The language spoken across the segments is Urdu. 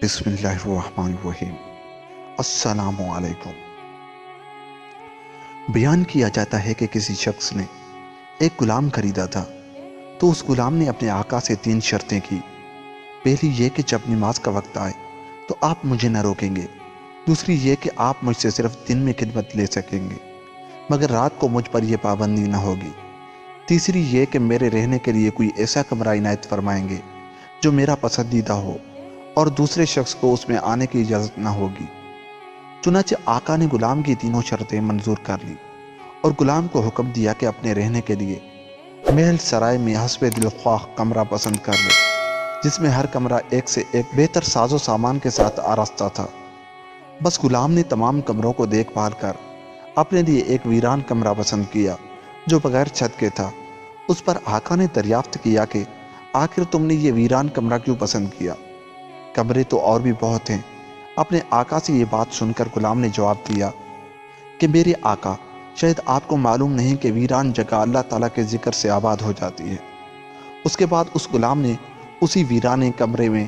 بسم اللہ الرحمن الرحیم۔ السلام علیکم۔ بیان کیا جاتا ہے کہ کسی شخص نے ایک غلام خریدا تھا تو اس غلام نے اپنے آقا سے 3 شرطیں کی۔ پہلی یہ کہ جب نماز کا وقت آئے تو آپ مجھے نہ روکیں گے، دوسری یہ کہ آپ مجھ سے صرف دن میں خدمت لے سکیں گے مگر رات کو مجھ پر یہ پابندی نہ ہوگی، تیسری یہ کہ میرے رہنے کے لیے کوئی ایسا کمرہ عنایت فرمائیں گے جو میرا پسندیدہ ہو اور دوسرے شخص کو اس میں آنے کی اجازت نہ ہوگی۔ چنانچہ آقا نے غلام کی تینوں شرطیں منظور کر لی اور غلام کو حکم دیا کہ اپنے رہنے کے لیے محل سرائے میں حسب دلخواہ کمرہ پسند کر لے، جس میں ہر کمرہ ایک سے ایک بہتر ساز و سامان کے ساتھ آراستہ تھا۔ بس غلام نے تمام کمروں کو دیکھ بھال کر اپنے لیے ایک ویران کمرہ پسند کیا جو بغیر چھت کے تھا۔ اس پر آقا نے دریافت کیا کہ آخر تم نے یہ ویران کمرہ کیوں پسند کیا؟ کمرے تو اور بھی بہت ہیں۔ اپنے آقا سے یہ بات سن کر غلام نے جواب دیا کہ میرے آقا، شاید آپ کو معلوم نہیں کہ ویران جگہ اللہ تعالیٰ کے ذکر سے آباد ہو جاتی ہے۔ اس کے بعد اس غلام نے اسی ویرانے کمرے میں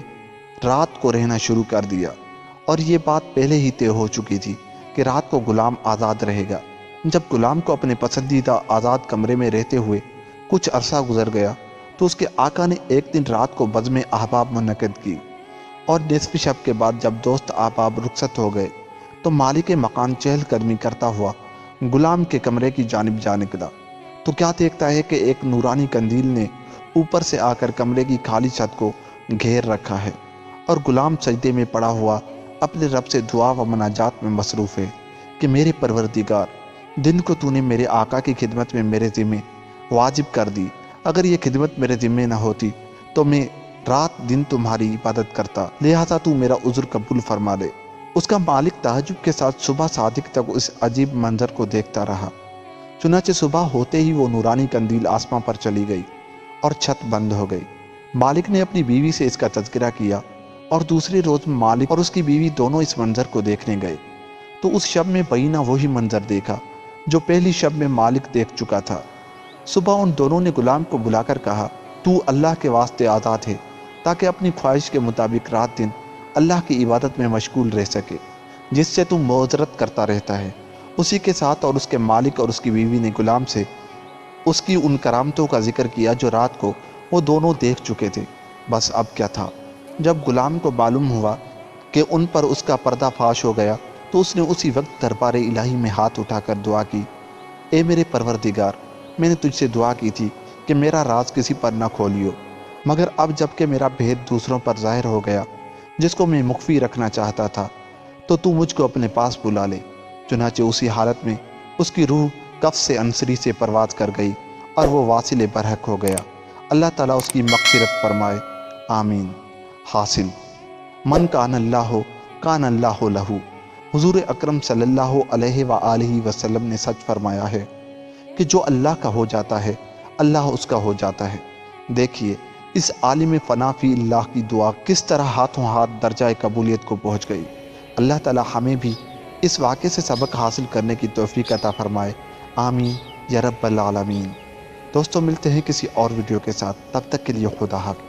رات کو رہنا شروع کر دیا، اور یہ بات پہلے ہی طے ہو چکی تھی کہ رات کو غلام آزاد رہے گا۔ جب غلام کو اپنے پسندیدہ آزاد کمرے میں رہتے ہوئے کچھ عرصہ گزر گیا تو اس کے آقا نے ایک دن رات کو بزم احباب منعقد کی، اور نصف شب کے بعد جب دوست احباب رخصت ہو گئے تو مالک مکان چہل قدمی کرتا ہوا غلام کے کمرے کی جانب جا نکلا تو کیا دیکھتا ہے کہ ایک نورانی قندیل نے اوپر سے آ کر کمرے کی خالی چھت کو گھیر رکھا ہے، اور غلام سجدے میں پڑا ہوا اپنے رب سے دعا و مناجات میں مصروف ہے کہ میرے پروردگار، دن کو تو نے میرے آقا کی خدمت میں میرے ذمہ واجب کر دی، اگر یہ خدمت میرے ذمہ نہ ہوتی تو میں رات دن تمہاری عبادت کرتا، لہذا تو میرا عذر قبول فرما لے۔ اس کا مالک تعجب کے ساتھ صبح صادق تک اس عجیب منظر کو دیکھتا رہا۔ چنانچہ صبح ہوتے ہی وہ نورانی قندیل آسمان پر چلی گئی اور چھت بند ہو گئی۔ مالک نے اپنی بیوی سے اس کا تذکرہ کیا، اور دوسرے روز مالک اور اس کی بیوی دونوں اس منظر کو دیکھنے گئے تو اس شب میں بینہ وہی منظر دیکھا جو پہلی شب میں مالک دیکھ چکا تھا۔ صبح ان دونوں نے غلام کو بلا کر کہا، تو اللہ کے واسطے آزاد ہے تاکہ اپنی خواہش کے مطابق رات دن اللہ کی عبادت میں مشغول رہ سکے، جس سے تم معذرت کرتا رہتا ہے۔ اسی کے ساتھ اور اس کے مالک اور اس کی بیوی نے غلام سے اس کی ان کرامتوں کا ذکر کیا جو رات کو وہ دونوں دیکھ چکے تھے۔ بس اب کیا تھا، جب غلام کو معلوم ہوا کہ ان پر اس کا پردہ فاش ہو گیا تو اس نے اسی وقت دربار الہی میں ہاتھ اٹھا کر دعا کی، اے میرے پروردگار، میں نے تجھ سے دعا کی تھی کہ میرا راز کسی پر نہ کھولیو، مگر اب جب کہ میرا بھید دوسروں پر ظاہر ہو گیا جس کو میں مخفی رکھنا چاہتا تھا تو مجھ کو اپنے پاس بلا لے۔ چنانچہ اسی حالت میں اس کی روح کف سے انصری سے پرواز کر گئی اور وہ واصل برحق ہو گیا۔ اللہ تعالیٰ اس کی مغفرت فرمائے، آمین۔ حاصل، من کان اللہ کان اللہ لہو۔ حضور اکرم صلی اللہ علیہ وآلہ وسلم نے سچ فرمایا ہے کہ جو اللہ کا ہو جاتا ہے اللہ اس کا ہو جاتا ہے۔ دیکھیے اس عالم فنا فی اللہ کی دعا کس طرح ہاتھوں ہاتھ درجہ قبولیت کو پہنچ گئی۔ اللہ تعالی ہمیں بھی اس واقعے سے سبق حاصل کرنے کی توفیق عطا فرمائے، آمین یا رب العالمین۔ دوستوں، ملتے ہیں کسی اور ویڈیو کے ساتھ، تب تک کے لیے خدا حافظ۔